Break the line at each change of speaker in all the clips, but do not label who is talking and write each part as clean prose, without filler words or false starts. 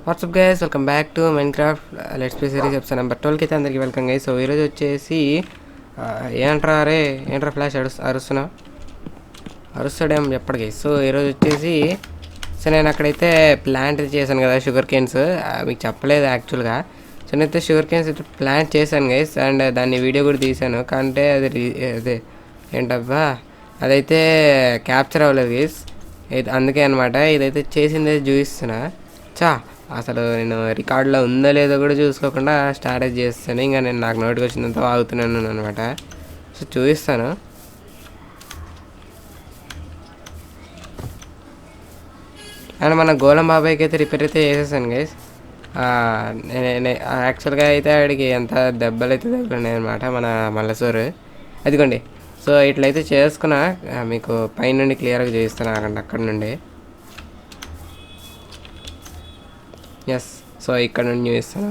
WhatsApp guys, welcome back to Minecraft let's play series episode number 12కి అయితే అందరికీ welcome guys. So ఈరోజు వచ్చేసి ఏంట్రా ఫ్లాష్ అరుస్తాడేమో ఎప్పటి గైస్. సో ఈరోజు వచ్చేసి నేను అక్కడైతే ప్లాంట్ చేశాను కదా, షుగర్ కేన్స్. మీకు చెప్పలేదు యాక్చువల్గా. సో నేనైతే షుగర్ కేన్స్ అయితే ప్లాంట్ చేశాను గైస్, అండ్ దాన్ని వీడియో కూడా తీశాను. కానీ అదే ఏంటబ్బా అదైతే క్యాప్చర్ అవ్వలేదు గైస్. అందుకే అనమాట ఇదైతే చేసిందే చూపిస్తున్నా. అసలు నేను రికార్డులో ఉందో లేదో కూడా చూసుకోకుండా స్టార్ట్ చేస్తాను. ఇంకా నేను నాకు నోటికి వచ్చినంత వాగుతున్నాను అనమాట. సో చూపిస్తాను. అండ్ మన గోలం బాబాయ్కి అయితే రిపేర్ అయితే చేసేసాను గైస్. యాక్చువల్గా అయితే ఆడికి ఎంత దెబ్బలు అయితే తగిలినాయి అనమాట మన మల్లసూరు. అదిగోండి. సో ఇట్లయితే చేసుకున్నా, మీకు పైనుండి క్లియర్గా చూపిస్తాను. అక్కడ నుండి ఎస్. సో ఇక్కడ నుండి చూపిస్తాను.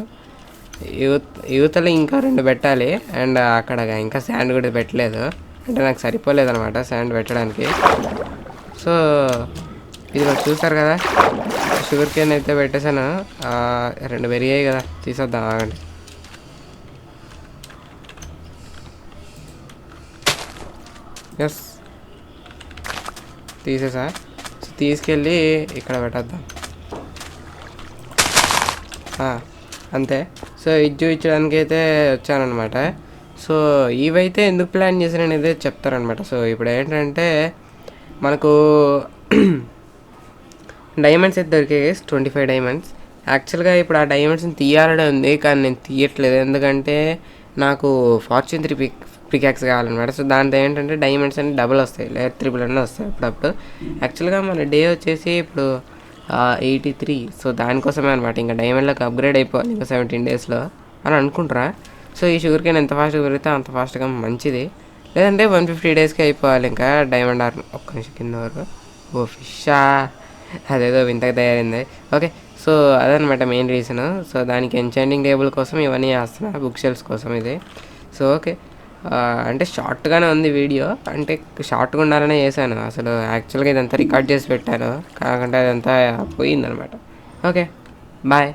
యూతలో ఇంకా 2 పెట్టాలి. అండ్ అక్కడ ఇంకా శాండ్ కూడా పెట్టలేదు, అంటే నాకు సరిపోలేదు అనమాట శాండ్ పెట్టడానికి. సో ఇది చూస్తారు కదా, షుగర్ కేన్ అయితే పెట్టేశాను. 2 పెరిగాయి కదా, తీసేద్దాం ఆగండి. ఎస్, తీసేసా. సో తీసుకెళ్ళి ఇక్కడ పెట్టేద్దాం అంతే. సో ఇది చూపించడానికి అయితే వచ్చానమాట. సో ఇవైతే ఎందుకు ప్లాన్ చేశాను అనేది చెప్తారనమాట. సో ఇప్పుడు ఏంటంటే మనకు డైమండ్స్ అయితే దొరికాయి, 25 డైమండ్స్. యాక్చువల్గా ఇప్పుడు ఆ డైమండ్స్ని తీయాలనే ఉంది, కానీ నేను తీయట్లేదు. ఎందుకంటే నాకు ఫార్చ్యూన్ 3 పికాక్స్ కావాలన్నమాట. సో దాంతో ఏంటంటే డైమండ్స్ అన్ని డబుల్ వస్తాయి, లేదా 3 అన్నీ వస్తాయి అప్పుడప్పుడు. యాక్చువల్గా మన డే వచ్చేసి ఇప్పుడు 83. సో దానికోసమే అనమాట. ఇంకా డైమండ్లోకి అప్గ్రేడ్ అయిపోవాలి ఇంకా 17 డేస్లో అని అనుకుంటారా. సో ఈ షుగర్ కేన్ ఎంత ఫాస్ట్గా పెరిగితే అంత ఫాస్ట్గా మంచిది. లేదంటే 150 డేస్కి అయిపోవాలి ఇంకా డైమండ్ ఆర్మర్. ఒక్క నిమిషం కింద వరకు. ఓ ఫిషా, అదేదో వింతగా తయారైంది. ఓకే, సో అదనమాట మెయిన్ రీజన్. సో దానికి ఎన్చాంటింగ్ టేబుల్ కోసం ఇవన్నీ చేస్తున్నా, బుక్ షెల్ఫ్స్ కోసం ఇది. సో ఓకే, అంటే షార్ట్గానే ఉంది వీడియో, అంటే షార్ట్గా ఉండాలనే చేశాను. అసలు యాక్చువల్గా ఇదంతా రికార్డ్ చేసి పెట్టాను, కాకుండా అదంతా పోయిందనమాట. Okay, bye.